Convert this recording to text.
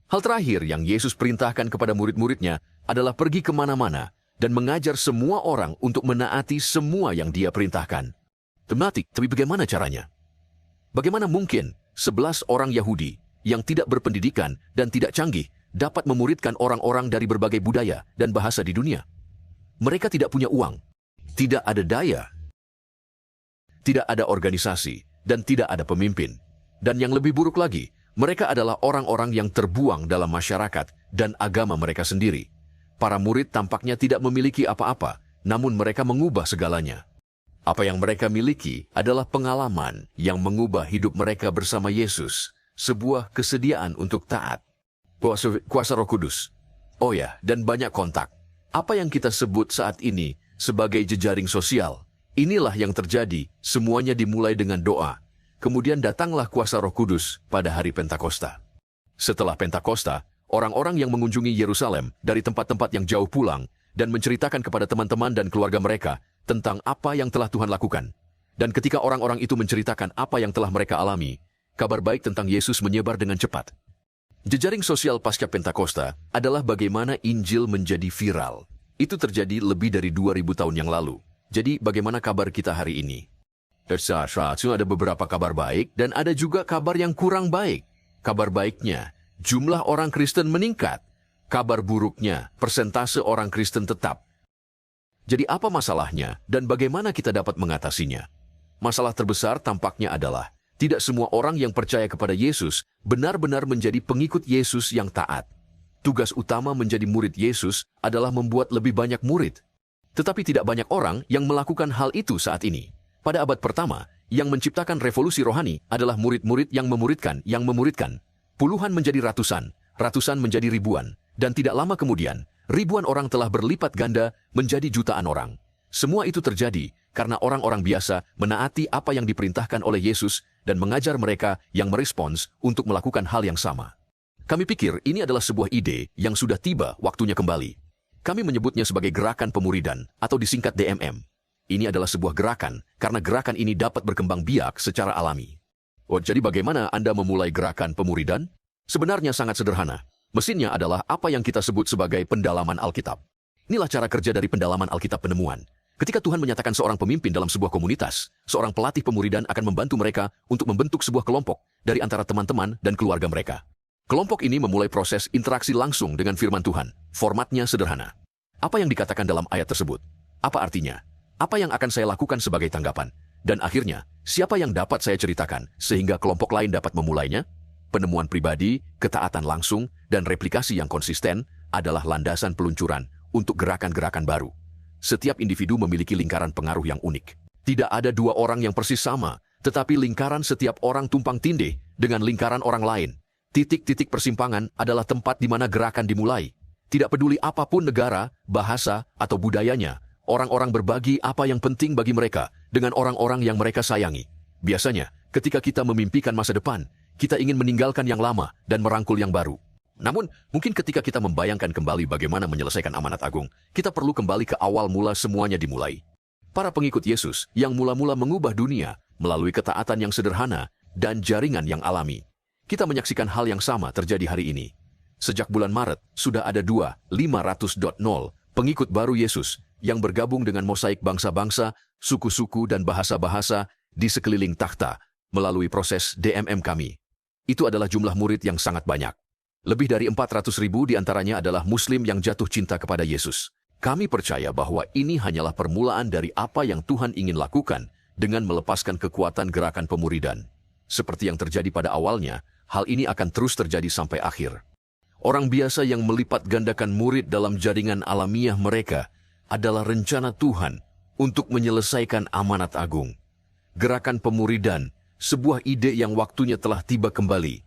Hal terakhir yang Yesus perintahkan kepada murid-muridnya adalah pergi kemana-mana dan mengajar semua orang untuk menaati semua yang Dia perintahkan. Tapi bagaimana caranya? Bagaimana mungkin 11 orang Yahudi yang tidak berpendidikan dan tidak canggih dapat memuridkan orang-orang dari berbagai budaya dan bahasa di dunia? Mereka tidak punya uang, tidak ada daya, tidak ada organisasi, dan tidak ada pemimpin. Dan yang lebih buruk lagi, mereka adalah orang-orang yang terbuang dalam masyarakat dan agama mereka sendiri. Para murid tampaknya tidak memiliki apa-apa, namun mereka mengubah segalanya. Apa yang mereka miliki adalah pengalaman yang mengubah hidup mereka bersama Yesus, sebuah kesediaan untuk taat. Kuasa Roh Kudus. Oh ya, dan banyak kontak. Apa yang kita sebut saat ini sebagai jejaring sosial. Inilah yang terjadi, semuanya dimulai dengan doa. Kemudian datanglah kuasa Roh Kudus pada hari Pentakosta. Setelah Pentakosta, orang-orang yang mengunjungi Yerusalem dari tempat-tempat yang jauh pulang dan menceritakan kepada teman-teman dan keluarga mereka tentang apa yang telah Tuhan lakukan. Dan ketika orang-orang itu menceritakan apa yang telah mereka alami, kabar baik tentang Yesus menyebar dengan cepat. Jejaring sosial pasca Pentakosta adalah bagaimana Injil menjadi viral. Itu terjadi lebih dari 2000 tahun yang lalu. Jadi bagaimana kabar kita hari ini? Ada beberapa kabar baik dan ada juga kabar yang kurang baik. Kabar baiknya, jumlah orang Kristen meningkat. Kabar buruknya, persentase orang Kristen tetap. Jadi apa masalahnya dan bagaimana kita dapat mengatasinya? Masalah terbesar tampaknya adalah tidak semua orang yang percaya kepada Yesus benar-benar menjadi pengikut Yesus yang taat. Tugas utama menjadi murid Yesus adalah membuat lebih banyak murid. Tetapi tidak banyak orang yang melakukan hal itu saat ini. Pada abad pertama, yang menciptakan revolusi rohani adalah murid-murid yang memuridkan. Puluhan menjadi ratusan, ratusan menjadi ribuan, dan tidak lama kemudian, ribuan orang telah berlipat ganda menjadi jutaan orang. Semua itu terjadi karena orang-orang biasa menaati apa yang diperintahkan oleh Yesus dan mengajar mereka yang merespons untuk melakukan hal yang sama. Kami pikir ini adalah sebuah ide yang sudah tiba waktunya kembali. Kami menyebutnya sebagai gerakan pemuridan atau disingkat DMM. Ini adalah sebuah gerakan karena gerakan ini dapat berkembang biak secara alami. Jadi bagaimana Anda memulai gerakan pemuridan? Sebenarnya sangat sederhana. Mesinnya adalah apa yang kita sebut sebagai pendalaman Alkitab. Inilah cara kerja dari pendalaman Alkitab penemuan. Ketika Tuhan menyatakan seorang pemimpin dalam sebuah komunitas, seorang pelatih pemuridan akan membantu mereka untuk membentuk sebuah kelompok dari antara teman-teman dan keluarga mereka. Kelompok ini memulai proses interaksi langsung dengan firman Tuhan. Formatnya sederhana. Apa yang dikatakan dalam ayat tersebut? Apa artinya? Apa yang akan saya lakukan sebagai tanggapan? Dan akhirnya, siapa yang dapat saya ceritakan sehingga kelompok lain dapat memulainya? Penemuan pribadi, ketaatan langsung, dan replikasi yang konsisten adalah landasan peluncuran untuk gerakan-gerakan baru. Setiap individu memiliki lingkaran pengaruh yang unik. Tidak ada dua orang yang persis sama, tetapi lingkaran setiap orang tumpang tindih dengan lingkaran orang lain. Titik-titik persimpangan adalah tempat di mana gerakan dimulai. Tidak peduli apapun negara, bahasa, atau budayanya, orang-orang berbagi apa yang penting bagi mereka dengan orang-orang yang mereka sayangi. Biasanya, ketika kita memimpikan masa depan, kita ingin meninggalkan yang lama dan merangkul yang baru. Namun, mungkin ketika kita membayangkan kembali bagaimana menyelesaikan amanat agung, kita perlu kembali ke awal mula semuanya dimulai. Para pengikut Yesus yang mula-mula mengubah dunia melalui ketaatan yang sederhana dan jaringan yang alami. Kita menyaksikan hal yang sama terjadi hari ini. Sejak bulan Maret, sudah ada 500.0 pengikut baru Yesus yang bergabung dengan mosaik bangsa-bangsa, suku-suku dan bahasa-bahasa di sekeliling takhta melalui proses DMM kami. Itu adalah jumlah murid yang sangat banyak. Lebih dari 400.000 diantaranya adalah Muslim yang jatuh cinta kepada Yesus. Kami percaya bahwa ini hanyalah permulaan dari apa yang Tuhan ingin lakukan dengan melepaskan kekuatan gerakan pemuridan. Seperti yang terjadi pada awalnya, hal ini akan terus terjadi sampai akhir. Orang biasa yang melipat gandakan murid dalam jaringan alamiah mereka adalah rencana Tuhan untuk menyelesaikan amanat agung. Gerakan pemuridan, sebuah ide yang waktunya telah tiba kembali,